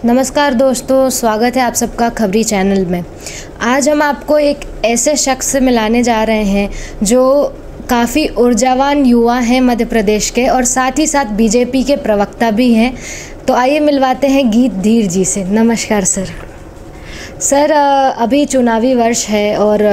नमस्कार दोस्तों, स्वागत है आप सबका खबरी चैनल में। आज हम आपको एक ऐसे शख्स से मिलाने जा रहे हैं जो काफ़ी ऊर्जावान युवा हैं मध्य प्रदेश के और साथ ही साथ बीजेपी के प्रवक्ता भी हैं। तो आइए मिलवाते हैं गीत धीर जी से। नमस्कार सर। सर, अभी चुनावी वर्ष है और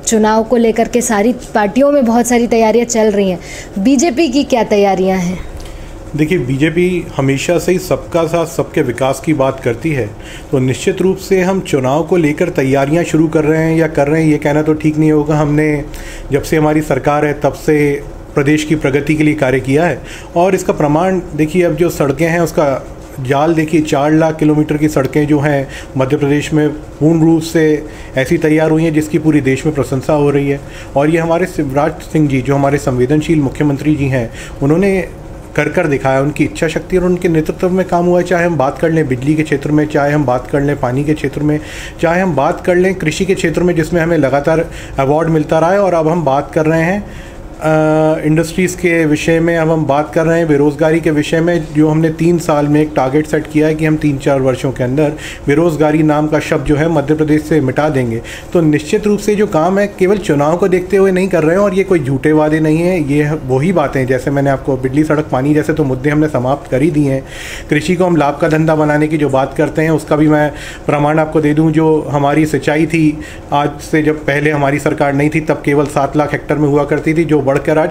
चुनाव को लेकर के सारी पार्टियों में बहुत सारी तैयारियां चल रही हैं। बीजेपी की क्या तैयारियां हैं? देखिए, बीजेपी हमेशा से ही सबका साथ सबके विकास की बात करती है, तो निश्चित रूप से हम चुनाव को लेकर तैयारियां शुरू कर रहे हैं या कर रहे हैं ये कहना तो ठीक नहीं होगा। हमने जब से हमारी सरकार है तब से प्रदेश की प्रगति के लिए कार्य किया है और इसका प्रमाण देखिए, अब जो सड़कें हैं उसका जाल देखिए, 4 लाख किलोमीटर की सड़कें जो हैं मध्य प्रदेश में पूर्ण रूप से ऐसी तैयार हुई हैं जिसकी पूरी देश में प्रशंसा हो रही है। और ये हमारे शिवराज सिंह जी जो हमारे संवेदनशील मुख्यमंत्री जी हैं, उन्होंने कर दिखाया। उनकी इच्छा शक्ति और उनके नेतृत्व में काम हुआ है। चाहे हम बात कर लें बिजली के क्षेत्र में, चाहे हम बात कर लें पानी के क्षेत्र में, चाहे हम बात कर लें कृषि के क्षेत्र में जिसमें हमें लगातार अवार्ड मिलता रहा है, और अब हम बात कर रहे हैं इंडस्ट्रीज़ के विषय में, अब हम बात कर रहे हैं बेरोज़गारी के विषय में, जो हमने 3 साल में एक टारगेट सेट किया है कि हम 3-4 वर्षों के अंदर बेरोज़गारी नाम का शब्द जो है मध्य प्रदेश से मिटा देंगे। तो निश्चित रूप से जो काम है केवल चुनाव को देखते हुए नहीं कर रहे हैं, और ये कोई झूठे वादे नहीं हैं। ये वही बातें, जैसे मैंने आपको बिजली सड़क पानी जैसे तो मुद्दे हमने समाप्त कर ही दिए हैं। कृषि को हम लाभ का धंधा बनाने की जो बात करते हैं उसका भी मैं प्रमाण आपको दे दूँ। जो हमारी सिंचाई थी, आज से जब पहले हमारी सरकार नहीं थी तब केवल 7 लाख हेक्टर में हुआ करती थी, जो बढ़कर आज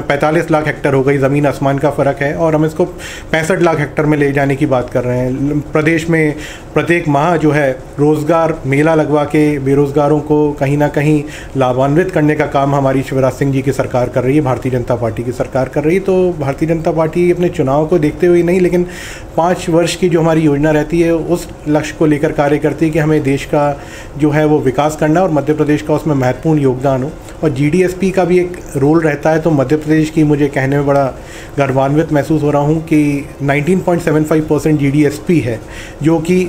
45 लाख हेक्टर हो गई। ज़मीन आसमान का फ़र्क है और हम इसको 65 लाख हेक्टर में ले जाने की बात कर रहे हैं। प्रदेश में प्रत्येक माह जो है रोज़गार मेला लगवा के बेरोज़गारों को कहीं ना कहीं लाभान्वित करने का काम हमारी शिवराज सिंह जी की सरकार कर रही है, भारतीय जनता पार्टी की सरकार कर रही है। तो भारतीय जनता पार्टी अपने चुनाव को देखते हुए नहीं, लेकिन 5 वर्ष की जो हमारी योजना रहती है उस लक्ष्य को लेकर कार्य करती है कि हमें देश का जो है वो विकास करना और मध्य प्रदेश का उसमें महत्वपूर्ण योगदान हो। और जीडीएसपी का भी एक रोल रहता है। तो मध्य प्रदेश की मुझे कहने में बड़ा गर्वान्वित महसूस हो रहा हूँ कि 19.75% जीडीएसपी है, जो कि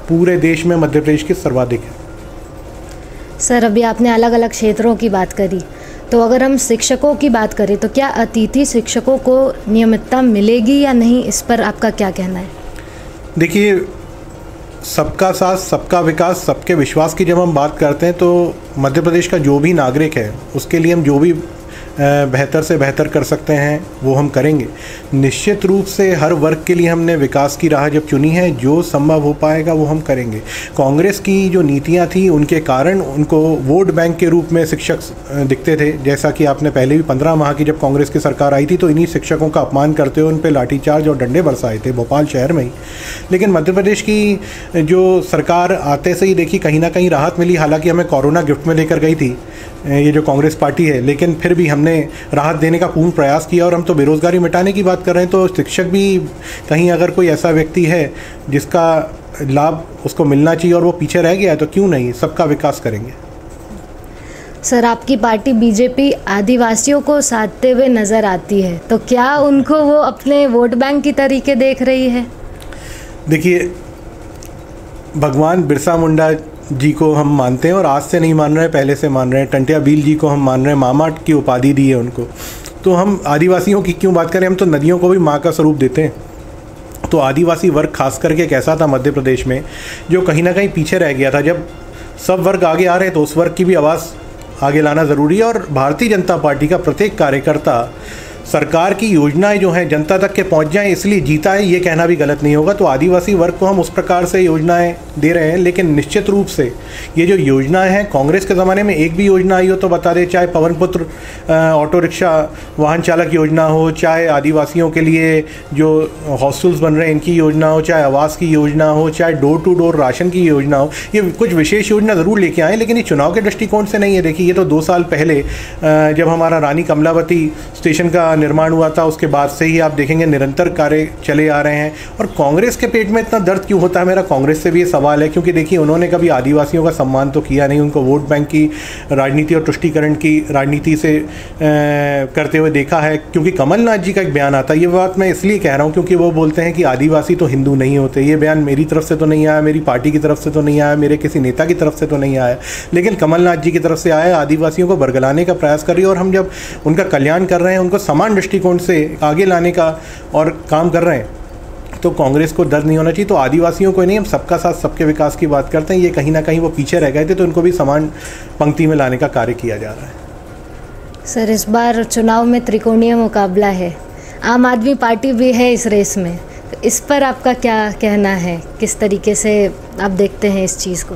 पूरे देश में मध्य प्रदेश की सर्वाधिक है। सर, अभी आपने अलग अलग क्षेत्रों की बात करी, तो अगर हम शिक्षकों की बात करें तो क्या अतिथि शिक्षकों को नियमितता मिलेगी या नहीं, इस पर आपका क्या कहना है? देखिए, सबका साथ सबका विकास सबके विश्वास की जब हम बात करते हैं तो मध्य प्रदेश का जो भी नागरिक है उसके लिए हम जो भी बेहतर से बेहतर कर सकते हैं वो हम करेंगे। निश्चित रूप से हर वर्ग के लिए हमने विकास की राह जब चुनी है, जो संभव हो पाएगा वो हम करेंगे। कांग्रेस की जो नीतियां थी उनके कारण उनको वोट बैंक के रूप में शिक्षक दिखते थे। जैसा कि आपने पहले भी 15 माह की जब कांग्रेस की सरकार आई थी तो इन्हीं शिक्षकों का अपमान करते हुए उन पर लाठीचार्ज और डंडे बरसाए थे भोपाल शहर में ही। लेकिन मध्य प्रदेश की जो सरकार आते से ही देखी कहीं ना कहीं राहत मिली। हालांकि हमें कोरोना गिफ्ट में लेकर गई थी ये जो कांग्रेस पार्टी है, लेकिन फिर भी हमने राहत देने का पूर्ण प्रयास किया। और हम तो बेरोज़गारी मिटाने की बात कर रहे हैं, तो शिक्षक भी कहीं अगर कोई ऐसा व्यक्ति है जिसका लाभ उसको मिलना चाहिए और वो पीछे रह गया है तो क्यों नहीं, सबका विकास करेंगे। सर, आपकी पार्टी बीजेपी आदिवासियों को साधते हुए नज़र आती है, तो क्या उनको वो अपने वोट बैंक की तरीके देख रही है? देखिए, भगवान बिरसा मुंडा जी को हम मानते हैं और आज से नहीं मान रहे हैं, पहले से मान रहे हैं। टंटिया बील जी को हम मान रहे हैं, मामा की उपाधि दी है उनको। तो हम आदिवासियों की क्यों बात करें, हम तो नदियों को भी माँ का स्वरूप देते हैं। तो आदिवासी वर्ग खास करके कैसा था मध्य प्रदेश में, जो कहीं ना कहीं पीछे रह गया था। जब सब वर्ग आगे आ रहे हैं तो उस वर्ग की भी आवाज़ आगे लाना ज़रूरी है। और भारतीय जनता पार्टी का प्रत्येक कार्यकर्ता सरकार की योजनाएं जो हैं जनता तक के पहुंच जाएं इसलिए जीता है, ये कहना भी गलत नहीं होगा। तो आदिवासी वर्ग को हम उस प्रकार से योजनाएं दे रहे हैं। लेकिन निश्चित रूप से ये जो योजनाएं हैं, कांग्रेस के ज़माने में एक भी योजना आई हो तो बता दें, चाहे पवन पुत्र ऑटो रिक्शा वाहन चालक योजना हो, चाहे आदिवासियों के लिए जो हॉस्टल्स बन रहे हैं इनकी योजना हो, चाहे आवास की योजना हो, चाहे डोर टू डोर राशन की योजना हो, ये कुछ विशेष योजना ज़रूर लेके आए, लेकिन ये चुनाव के दृष्टिकोण से नहीं है। देखिए, ये तो 2 साल पहले जब हमारा रानी कमलावती स्टेशन का निर्माण हुआ था उसके बाद से ही आप देखेंगे निरंतर कार्य चले आ रहे हैं। और कांग्रेस के पेट में इतना दर्द क्यों होता है, मेरा कांग्रेस से भी ये सवाल है। क्योंकि देखिए, उन्होंने कभी आदिवासियों का सम्मान तो किया नहीं, उनको वोट बैंक की राजनीति और तुष्टीकरण की राजनीति से करते हुए देखा है। क्योंकि कमलनाथ जी का एक बयान आता है, ये बात मैं इसलिए कह रहा हूँ क्योंकि वो बोलते हैं कि आदिवासी तो हिंदू नहीं होते। ये बयान मेरी तरफ से तो नहीं आया, मेरी पार्टी की तरफ से तो नहीं आया, मेरे किसी नेता की तरफ से तो नहीं आया, लेकिन कमलनाथ जी की तरफ से आया। आदिवासियों को बरगलाने का प्रयास कर रही है और हम जब उनका कल्याण कर रहे हैं, उनको समान दृष्टिकोण से आगे लाने का और काम कर रहे हैं, तो कांग्रेस को दर्द नहीं होना चाहिए। तो आदिवासियों को नहीं, हम सबका साथ सबके विकास की बात करते हैं, ये कहीं ना कहीं वो पीछे रह गए थे, तो उनको भी समान पंक्ति में लाने का कार्य किया जा रहा है। सर, इस बार चुनाव में त्रिकोणीय मुकाबला है, आम आदमी पार्टी भी है इस रेस में, तो इस पर आपका क्या कहना है, किस तरीके से आप देखते हैं इस चीज़ को?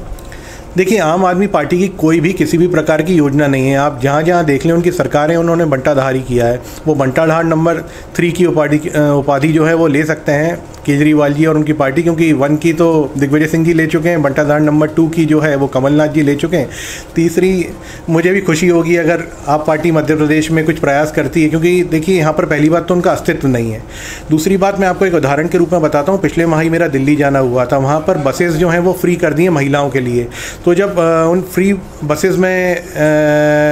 देखिए, आम आदमी पार्टी की कोई भी किसी भी प्रकार की योजना नहीं है। आप जहाँ जहाँ देख लें उनकी सरकारें, उन्होंने बंटाधारी किया है। वो बंटाधार नंबर 3 की उपाधि जो है वो ले सकते हैं केजरीवाल जी और उनकी पार्टी, क्योंकि 1 की तो दिग्विजय सिंह जी ले चुके हैं, बंटाधार नंबर 2 की जो है वो कमलनाथ जी ले चुके हैं। तीसरी, मुझे भी खुशी होगी अगर आप पार्टी मध्य प्रदेश में कुछ प्रयास करती है, क्योंकि देखिए यहाँ पर पहली बात तो उनका अस्तित्व नहीं है। दूसरी बात, मैं आपको एक उदाहरण के रूप में बताता हूँ। पिछले माह ही मेरा दिल्ली जाना हुआ था, वहाँ पर बसेस जो हैं वो फ्री कर दी हैं महिलाओं के लिए। तो जब उन फ्री बसेस में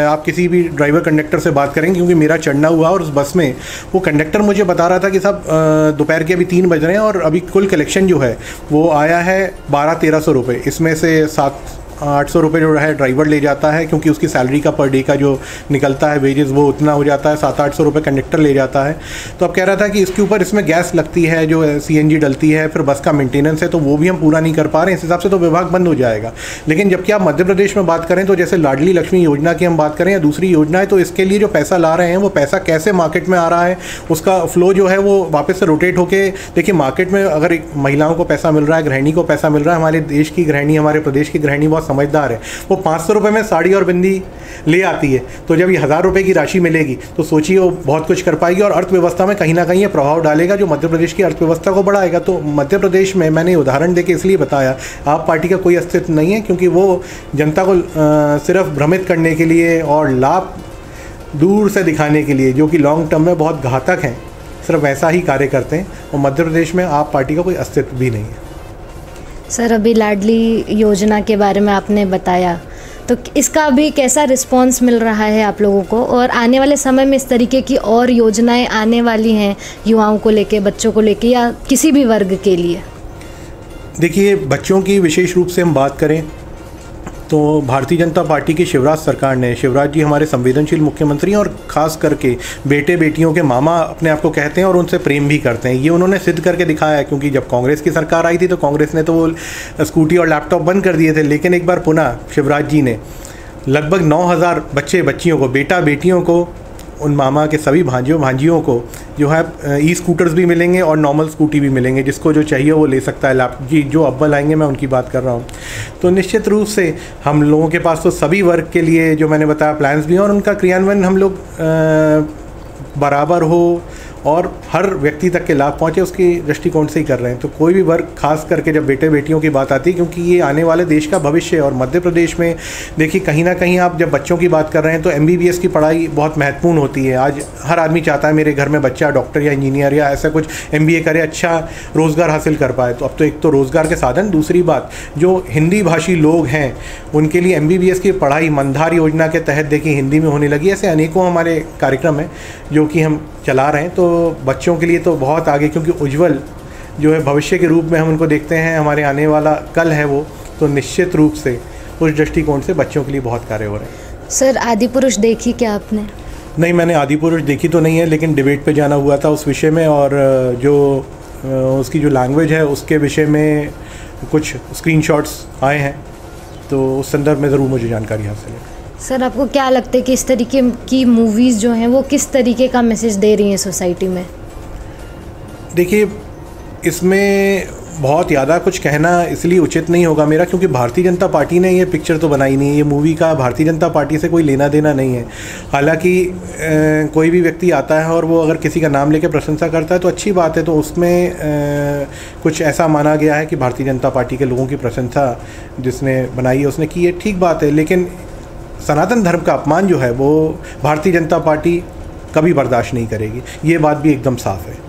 आप किसी भी ड्राइवर कंडक्टर से बात करेंगे, क्योंकि मेरा चढ़ना हुआ और उस बस में वो कंडक्टर मुझे बता रहा था कि साहब दोपहर के अभी 3 बज रहे हैं और अभी कुल कलेक्शन जो है वो आया है 1200-1300 रुपये। इसमें से 700-800 रुपये जो है ड्राइवर ले जाता है, क्योंकि उसकी सैलरी का पर डे का जो निकलता है वेजेस वो उतना हो जाता है। 700-800 रुपये कंडक्टर ले जाता है। तो अब कह रहा था कि इसके ऊपर इसमें गैस लगती है, जो CNG डलती है, फिर बस का मेंटेनेंस है, तो वो भी हम पूरा नहीं कर पा रहे हैं। इस हिसाब से तो विभाग बंद हो जाएगा। लेकिन जबकि आप मध्य प्रदेश में बात करें तो जैसे लाडली लक्ष्मी योजना की हम बात करें या दूसरी योजना है, तो इसके लिए जो पैसा ला रहे हैं वो पैसा कैसे मार्केट में आ रहा है, उसका फ्लो जो है वो वापस से रोटेट होके, देखिए मार्केट में अगर एक महिलाओं को पैसा मिल रहा है, गृहिणी को पैसा मिल रहा है, हमारे देश की गृहिणी, हमारे प्रदेश की गृहिणी बहुत समझदार है, वो 500 रुपये में साड़ी और बिंदी ले आती है। तो जब ये 1000 रुपये की राशि मिलेगी तो सोचिए वो बहुत कुछ कर पाएगी और अर्थव्यवस्था में कहीं ना कहीं ये प्रभाव डालेगा जो मध्य प्रदेश की अर्थव्यवस्था को बढ़ाएगा। तो मध्य प्रदेश में मैंने उदाहरण देके इसलिए बताया, आप पार्टी का कोई अस्तित्व नहीं है, क्योंकि वो जनता को सिर्फ भ्रमित करने के लिए और लाभ दूर से दिखाने के लिए, जो कि लॉन्ग टर्म में बहुत घातक हैं, सिर्फ वैसा ही कार्य करते हैं। और मध्य प्रदेश में आप पार्टी का कोई अस्तित्व भी नहीं है। सर, अभी लाडली योजना के बारे में आपने बताया, तो इसका अभी कैसा रिस्पांस मिल रहा है आप लोगों को, और आने वाले समय में इस तरीके की और योजनाएं आने वाली हैं युवाओं को लेके, बच्चों को लेके, या किसी भी वर्ग के लिए? देखिए, बच्चों की विशेष रूप से हम बात करें तो भारतीय जनता पार्टी की शिवराज सरकार ने, शिवराज जी हमारे संवेदनशील मुख्यमंत्री हैं और ख़ास करके बेटे बेटियों के मामा अपने आप को कहते हैं और उनसे प्रेम भी करते हैं। ये उन्होंने सिद्ध करके दिखाया है, क्योंकि जब कांग्रेस की सरकार आई थी तो कांग्रेस ने तो वो स्कूटी और लैपटॉप बंद कर दिए थे, लेकिन एक बार पुनः शिवराज जी ने लगभग 9000 बच्चे बच्चियों को, बेटा बेटियों को, उन मामा के सभी भांजियों को जो है स्कूटर्स भी मिलेंगे और नॉर्मल स्कूटी भी मिलेंगे, जिसको जो चाहिए वो ले सकता है। लैपटॉप जी जो अव्वल आएंगे, मैं उनकी बात कर रहा हूँ। तो निश्चित रूप से हम लोगों के पास तो सभी वर्ग के लिए जो मैंने बताया प्लान्स भी हैं, और उनका क्रियान्वयन हम लोग बराबर हो और हर व्यक्ति तक के लाभ पहुँचे उसकी दृष्टिकोण से ही कर रहे हैं। तो कोई भी वर्ग, खास करके जब बेटे बेटियों की बात आती है, क्योंकि ये आने वाले देश का भविष्य है। और मध्य प्रदेश में देखिए, कहीं ना कहीं आप जब बच्चों की बात कर रहे हैं तो MBBS की पढ़ाई बहुत महत्वपूर्ण होती है। आज हर आदमी चाहता है मेरे घर में बच्चा डॉक्टर या इंजीनियर या ऐसा कुछ MBA करे, अच्छा रोज़गार हासिल कर पाए। तो अब तो एक तो रोज़गार के साधन, दूसरी बात जो हिंदी भाषी लोग हैं उनके लिए MBBS की पढ़ाई मंदार योजना के तहत देखिए हिंदी में होने लगी। ऐसे अनेकों हमारे कार्यक्रम हैं जो कि हम चला रहे हैं। तो बच्चों के लिए तो बहुत आगे, क्योंकि उज्जवल जो है भविष्य के रूप में हम उनको देखते हैं, हमारे आने वाला कल है वो, तो निश्चित रूप से उस दृष्टिकोण से बच्चों के लिए बहुत कार्य हो रहे हैं। सर, आदिपुरुष देखी क्या आपने? नहीं, मैंने आदिपुरुष देखी तो नहीं है, लेकिन डिबेट पे जाना हुआ था उस विषय में, और जो उसकी जो लैंग्वेज है उसके विषय में कुछ स्क्रीनशॉट्स आए हैं, तो उस संदर्भ में ज़रूर मुझे जानकारी हासिल है। सर, आपको क्या लगता है कि इस तरीके की मूवीज़ जो हैं वो किस तरीके का मैसेज दे रही हैं सोसाइटी में? देखिए, इसमें बहुत ज़्यादा कुछ कहना इसलिए उचित नहीं होगा मेरा, क्योंकि भारतीय जनता पार्टी ने ये पिक्चर तो बनाई नहीं है। ये मूवी का भारतीय जनता पार्टी से कोई लेना देना नहीं है। हालांकि कोई भी व्यक्ति आता है और वो अगर किसी का नाम लेकर प्रशंसा करता है तो अच्छी बात है, तो उसमें कुछ ऐसा माना गया है कि भारतीय जनता पार्टी के लोगों की प्रशंसा जिसने बनाई है उसने की है, ठीक बात है। लेकिन सनातन धर्म का अपमान जो है वो भारतीय जनता पार्टी कभी बर्दाश्त नहीं करेगी, ये बात भी एकदम साफ है।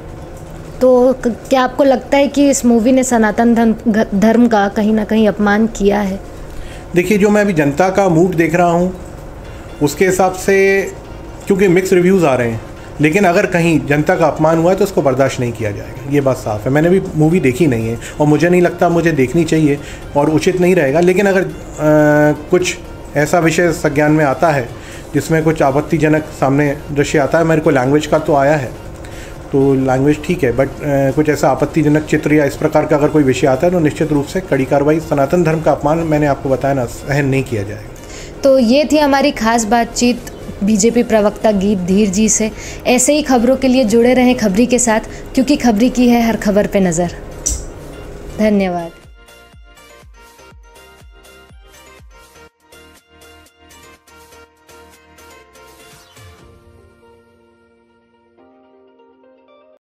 तो क्या आपको लगता है कि इस मूवी ने सनातन धर्म का कहीं ना कहीं अपमान किया है? देखिए, जो मैं अभी जनता का मूड देख रहा हूँ उसके हिसाब से, क्योंकि मिक्स रिव्यूज़ आ रहे हैं, लेकिन अगर कहीं जनता का अपमान हुआ है तो उसको बर्दाश्त नहीं किया जाएगा, ये बात साफ़ है। मैंने भी मूवी देखी नहीं है और मुझे नहीं लगता मुझे देखनी चाहिए और उचित नहीं रहेगा। लेकिन अगर कुछ ऐसा विषय संज्ञान में आता है जिसमें कुछ आपत्तिजनक सामने दृश्य आता है, मेरे को लैंग्वेज का तो आया है, तो लैंग्वेज ठीक है, बट कुछ ऐसा आपत्तिजनक चित्र या इस प्रकार का अगर कोई विषय आता है तो निश्चित रूप से कड़ी कार्रवाई, सनातन धर्म का अपमान मैंने आपको बताया ना, सहन नहीं किया जाएगा। तो ये थी हमारी खास बातचीत बीजेपी प्रवक्ता गीत धीर जी से। ऐसे ही खबरों के लिए जुड़े रहें खबरी के साथ, क्योंकि खबरी की है हर खबर पे नज़र। धन्यवाद।